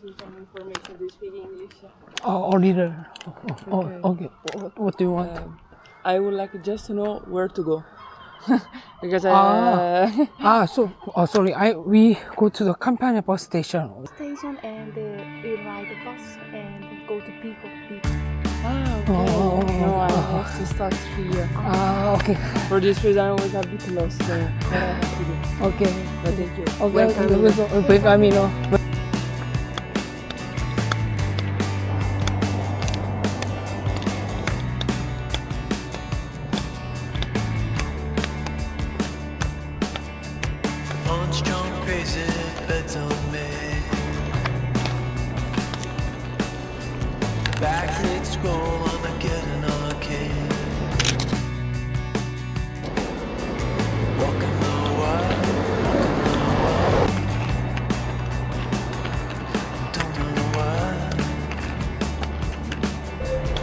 you some information. Do you speak English? A little. Okay. What do you want? I would like just to know where to go. Because Sorry. We go to the Campania bus station. Station and we ride the bus and go to Pico. okay. No, I have to start here. Okay. For this reason, I was a bit lost. So what I have to do. Okay. But thank you. Okay. Buen camino. Backlit scroll on the getting arcade. Walking the wild, don't know why.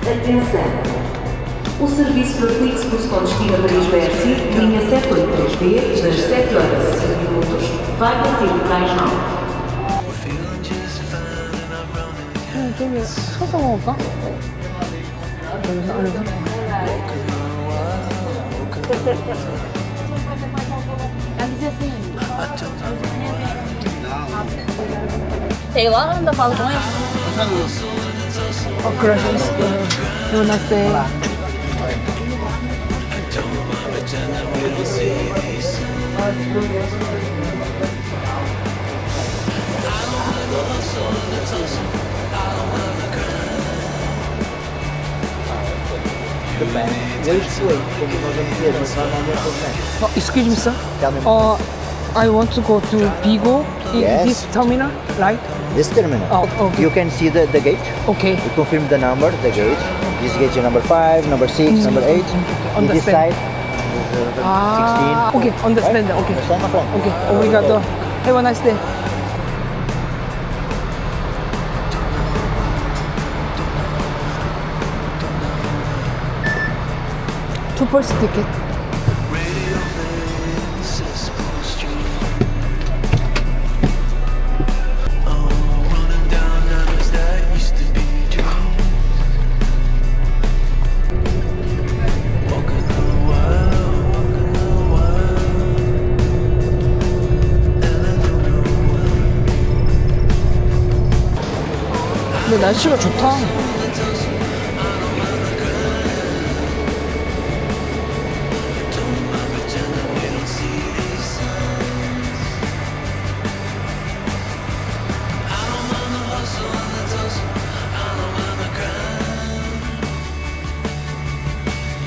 Atenção! O serviço da Flixbus com destino a Paris-Bercy, linha 783B, das 7 horas e 5 minutos, vai bater o cais 9. We're feeling just fine and I'm running. 저기 서서 먹을까? 여기서 안에서? Sei lá, ainda falo com ele. Gracias. Have a nice day. Excuse me, sir. I want to go to Vigo in Yes. this terminal, right? This terminal. Oh, okay. You can see the gate. Okay. You confirm the number, the gate. This gate is number 5, number 6, number 8. In this Understand. side, is, 16. Okay, understand. Right? Okay. Understand, my friend? Okay. Obrigado. Have a nice day. Two-person ticket. Radio plays Cesspool Street. Oh, running down numbers that used to be dreams. Walking the wild, and I don't know why. 근데 날씨가 좋다.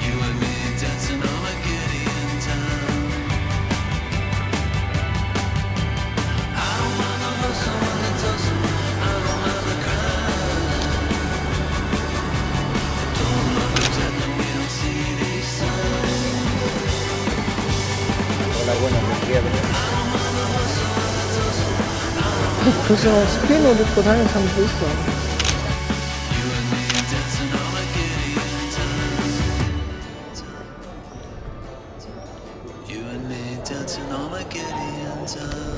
You and me dancing on a Gideon town. I don't want the hustle and the tussle. I don't want the crime. Don't love pretending we don't see these signs. Hola, buenas, buen día. 벌써 스페인 옷 입고 다니는 사람도 있어. You and me dancing on a Gideon town. You and me dancing on a Gideon town.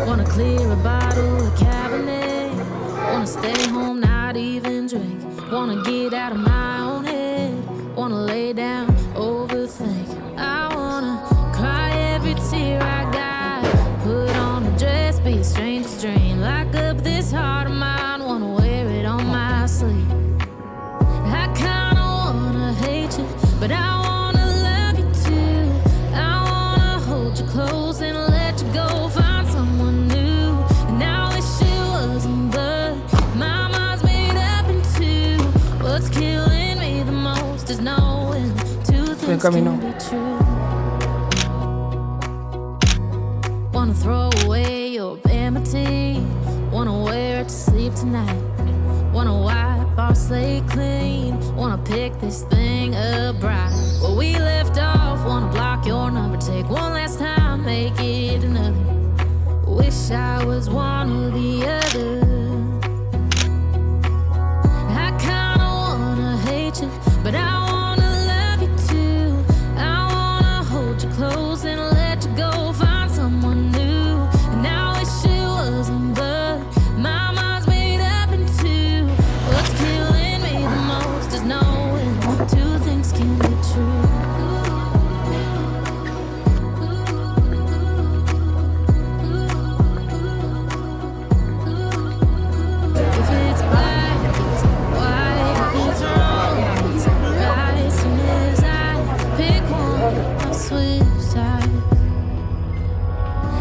Wanna clear a bottle of Cabernet. Wanna stay home, not even drink. Wanna get out of my own head. Wanna lay down, overthink. I wanna cry every tear I got. Put on a dress, be a stranger's dream. Lock up this heart of mine, wanna wear it on my sleeve. I kinda wanna hate you, but I wanna love you too. I wanna hold you close and let you go. Find someone new, and I wish it wasn't, but my mind's made up in two. What's killing me the most is knowing two things camino. can be true. Wanna throw away your enmity. Wanna wear it to sleep tonight. Wanna wipe our slate clean. Wanna pick this thing up right where we left off Wanna block your number, take one last time, make it another. Wish I was one or the other. I kinda wanna hate you, but I wanna love you too. I wanna hold you close and let you go, find someone new. And I wish it wasn't, but my mind's made up in two. What's killing me the most is knowing two things can be true. If it's black, it's white. If it's wrong, it's right. Soon as I pick one, I'll switch sides.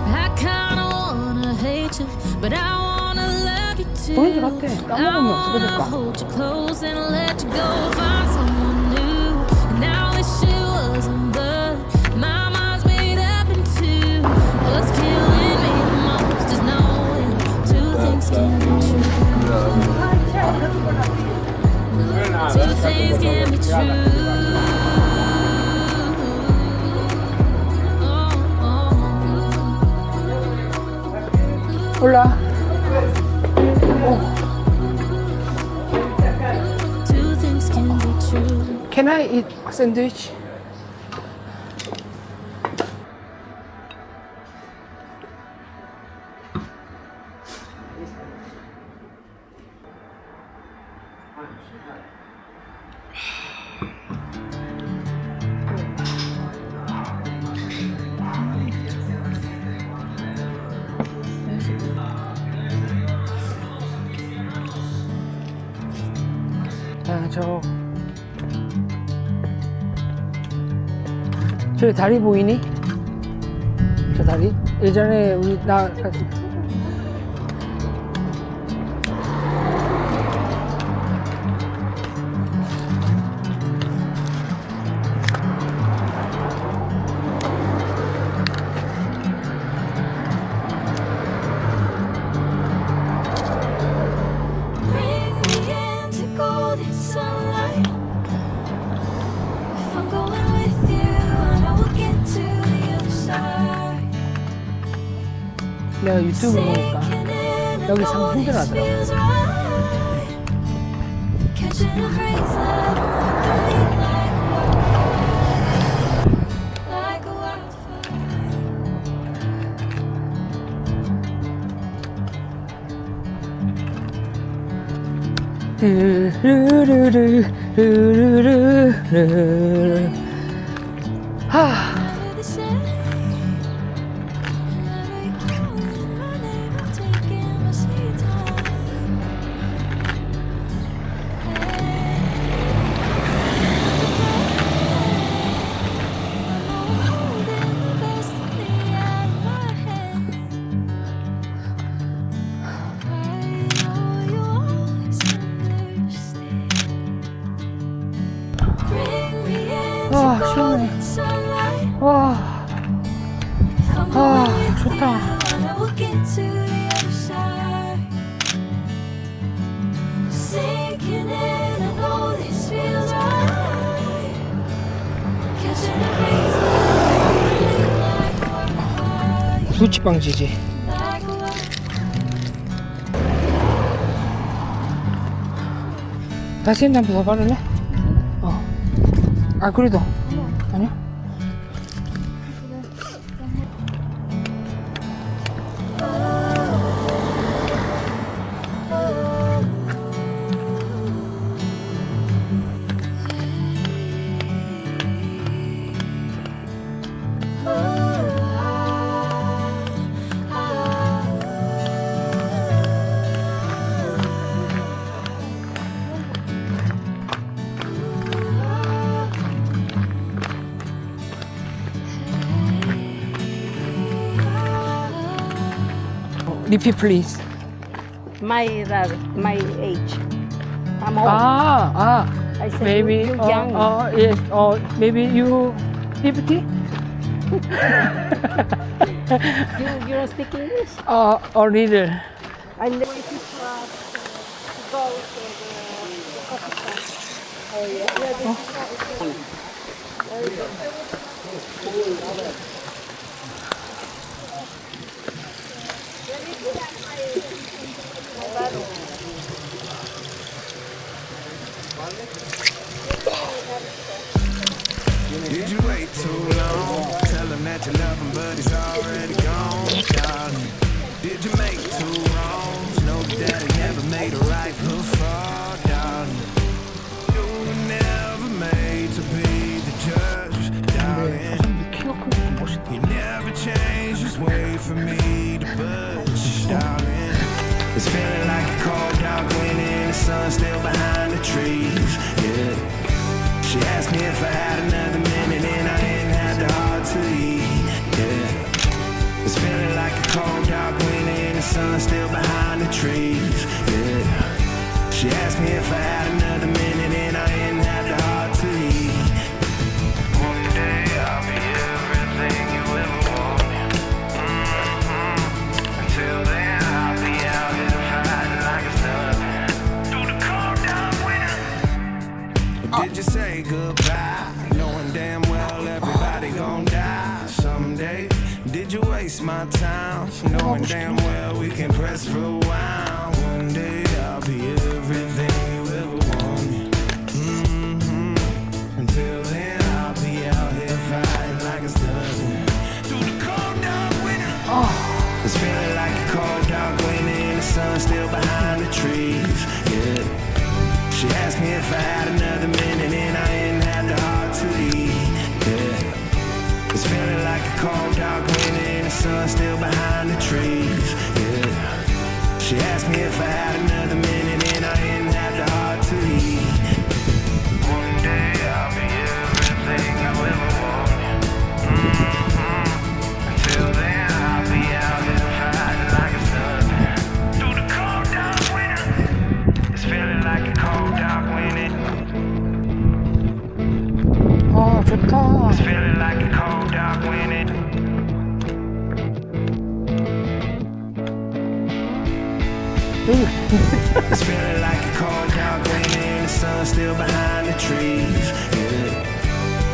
I kinda wanna hate you, but I wanna love you too. 보이지 같아. I 까먹으면 어떻게 wanna 될까? hold you close and let you go, find someone new. And I wish it wasn't, but my mind's made up in two. What's killing me the most is knowing two things can be true. Two things can be true. 올라. Two things can be true. Can I eat sandwich? 아, 저기 다리 보이니? 저 다리? 예전에 우리 나 Bring me into golden sunlight. If I'm going with you, I know we'll get to the other side. 내가 유튜브 보니까 Sinking in, I 여기 know 참 this 힘들하더라고. feels right. Catching a breeze like a wildfire. 르르르르르르르. 하. Never the same. Whenever you call my name, I'm taking my sweet time. I'm holding the best of me out of my hand. I know you always understand. Bring me into 아, 시원해. golden sunlight. 와. I'm 아, going with 좋다. you, and we'll get to the other side. Sinking in, I know this feels right. Catching a breeze like a wildfire. 두치빵지지. Like a 다시 한번 더 바를래? 아, 그래도. 아니야? Repeat, please. My age. I'm old. I said maybe, you young. yes, maybe you 50? You don't speak English? Or little. I'm waiting for us to go to the coffee shop. Oh yeah. Did you wait too long? Tell him that you love him, but he's already gone, darling. Did you make two wrongs? Know that he never made a right before, darling. You were never made to be the judge, darling. He never changed his way for me to budge, darling. It's feeling like a cold dark wind and the sun still behind the trees, yeah. She asked me if I had another minute and I ain't had the heart to leave, yeah. It's feeling like a cold dark wind and the sun still behind the trees, yeah. She asked me if I had another minute and I ain't had the heart to leave. One day I'll be everything you ever wanted. Until then I'll be out here fighting like it's nothing. Through the cold dark winter. Did you say goodbye, knowing damn well everybody gon' die someday? Did you waste my time, knowing damn well we can press rewind? One day I'll be everything you ever wanted. Until then I'll be out here fighting like it's nothing. Through the cold dark winter. It's feeling like a cold dark winter and the sun still behind the trees, yeah. She asked me if I had another minute and I ain't had the heart to leave, yeah. It's feeling like a cold dark winter and the sun still behind the trees, yeah. She asked me if I had another minute and I ain't had the heart to leave. One day I'll be everything you ever wanted. Until then I'll be out here fighting like it's nothing. Through the cold dark winter. It's feeling like a cold dark winter. 좋다. It's feeling like a cold dark winter. It's feeling like a cold dark winter and the sun still behind the trees, yeah.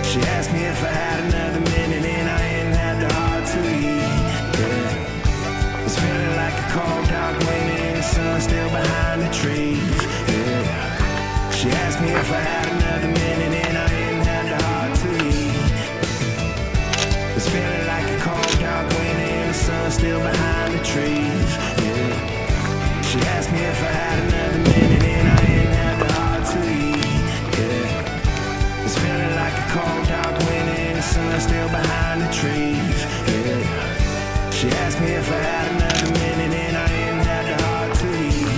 She asked me if I had another minute and I ain't had the heart to leave, yeah. It's feeling like a cold dark winter and the sun still behind the trees, yeah. She asked me if I had another minute and I ain't had the heart to leave. It's feeling like a cold dark winter and the sun still behind the trees, yeah. She asked me if I had another minute and I ain't had the heart to leave, yeah. It's feeling like a cold dark winter and the sun still behind the trees, yeah. She asked me if I had another minute and I ain't had the heart to leave.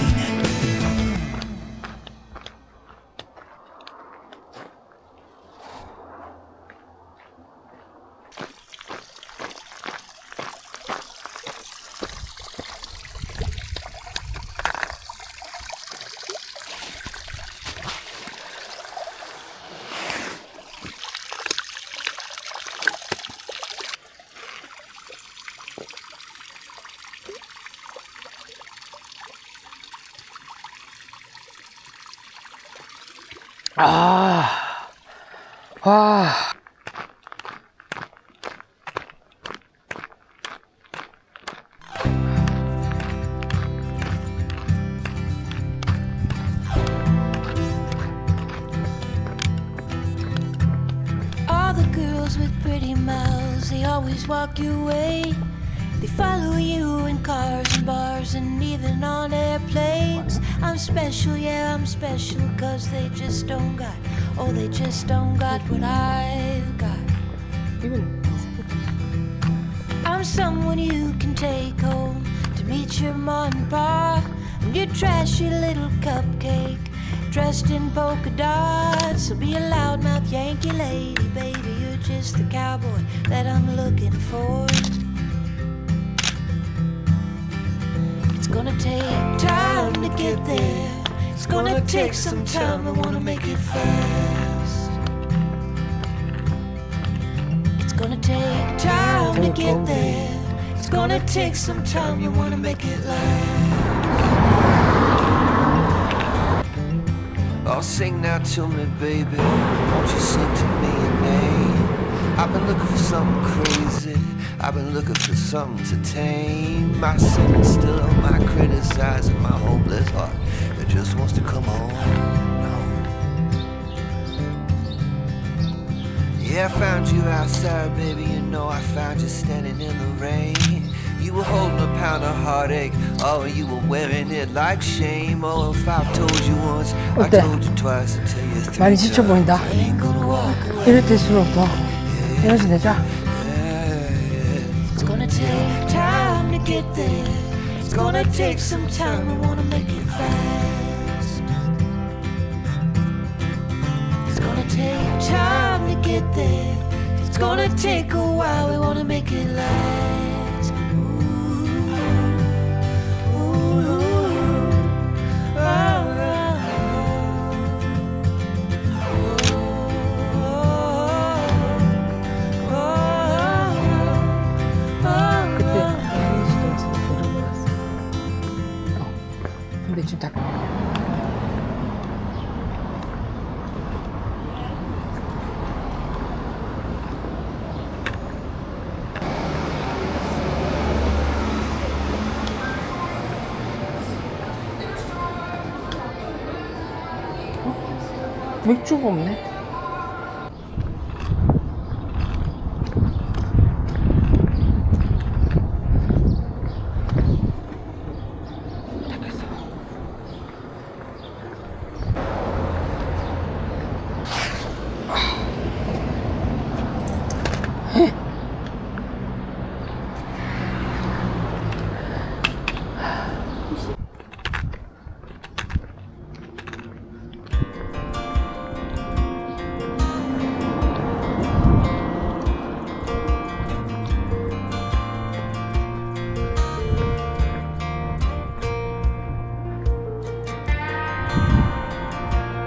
All the girls with pretty mouths, they always walk your way. They follow you in cars and bars and even on airplanes. I'm special, yeah, I'm special, cause they just don't got, oh, they just don't got what I've got. I'm someone you can take home to meet your morning bar. I'm your trashy little cupcake, dressed in polka dots. So be a loudmouth Yankee lady, baby, you're just the cowboy that I'm looking for. It's gonna take time to get there. It's gonna take some time, I wanna make it fast. It's gonna take time to get there. It's gonna take some time, you wanna make it last. Oh, sing now to me, baby. Won't you sing to me your name? I've been looking for something crazy. I've been looking for something to tame my sin and still on my criticizing my hopeless heart that just wants to come on. Yeah, I found you outside, baby. You know I found you standing in the rain. You were holding a pound of heartache. Oh, you were wearing it like shame. Oh, if I've told you once, I told you twice until you're three 많이 지쳐 보인다. 이럴 때일수록 더 에너지 내자. It's gonna take time to get there. It's gonna take some time. I wanna make it fast. It's gonna take time to get there. It's gonna take a while. We wanna make it last. Ooh, ooh, oh, 근데 지금 다 맥주가 없네.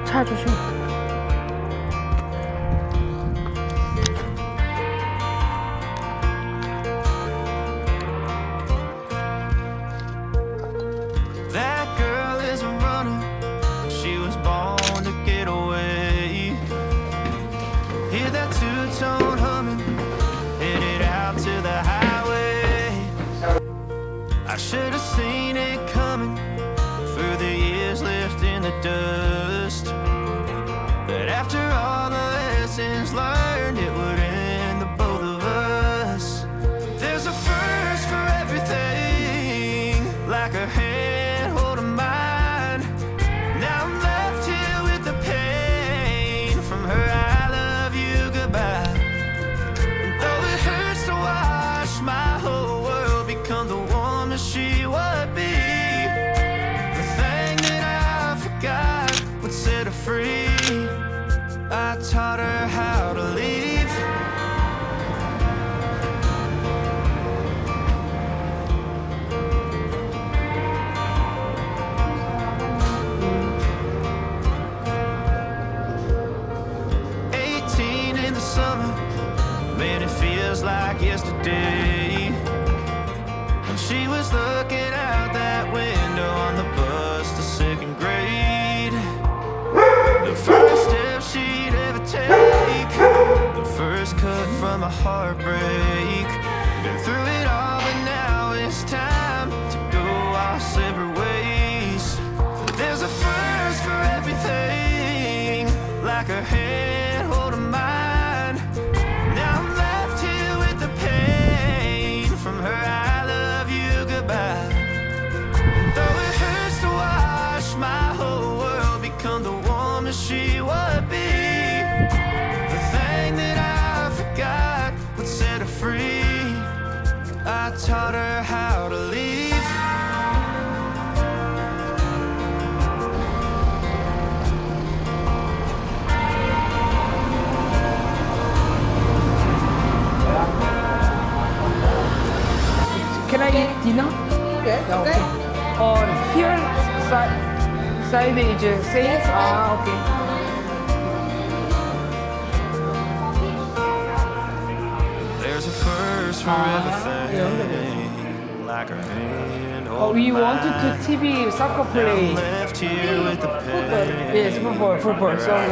차 조심. That girl is a runner. She was born to get away. Hear that two-tone humming, headed out to the highway. I should have seen it coming through the years left in the dust. But after all the lessons learned, it would end the both of us. There's a first for everything, like a hand holding mine. Now I'm left here with the pain from her I love you goodbye. And though it hurts to watch my whole world become the woman she would be, the thing that I forgot would set her free. I taught her how to leave. 18 in the summer, man, it feels like yesterday. When she was looking out that window on the bus to second grade. The first step she'd ever take, the first cut from a heartbreak. Been through it all, but now it's time to go our separate ways. There's a first for everything, like a hand holding mine. Now I'm left here with the pain from her I love you goodbye. And though it hurts to watch my whole world become the woman she would be, the thing that I forgot would set her free. I taught her how to leave. Can I eat dinner? Yes, okay. Here side is same. Ah, okay. There's a first for everything, like her hand holding We wanted to mine. TV soccer Now I'm play. left here with the pain. Yes, football, sorry.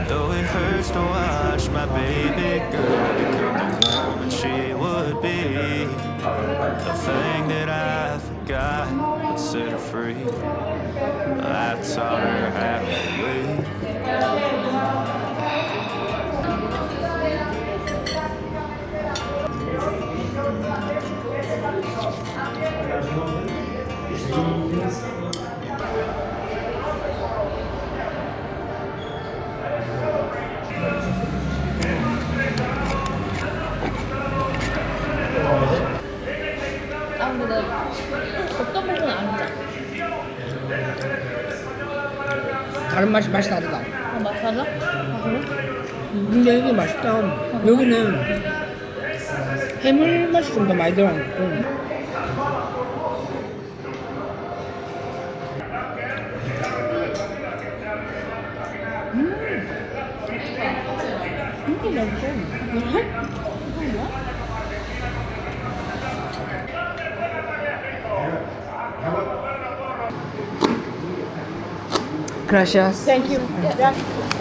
Though it hurts just to watch my baby girl become the woman she would be. The thing that I forgot would set her free. I taught her how to live. 아 근데 나 어떤 맛은 아니다. 다른 맛이 다르다. 아, 맛 달라? 아 그래? 근데 이게 맛있다. 여기는 해물 맛이 좀 더 많이 들어가고. 진짜 맛있어. Gracias. Thank you. Yeah.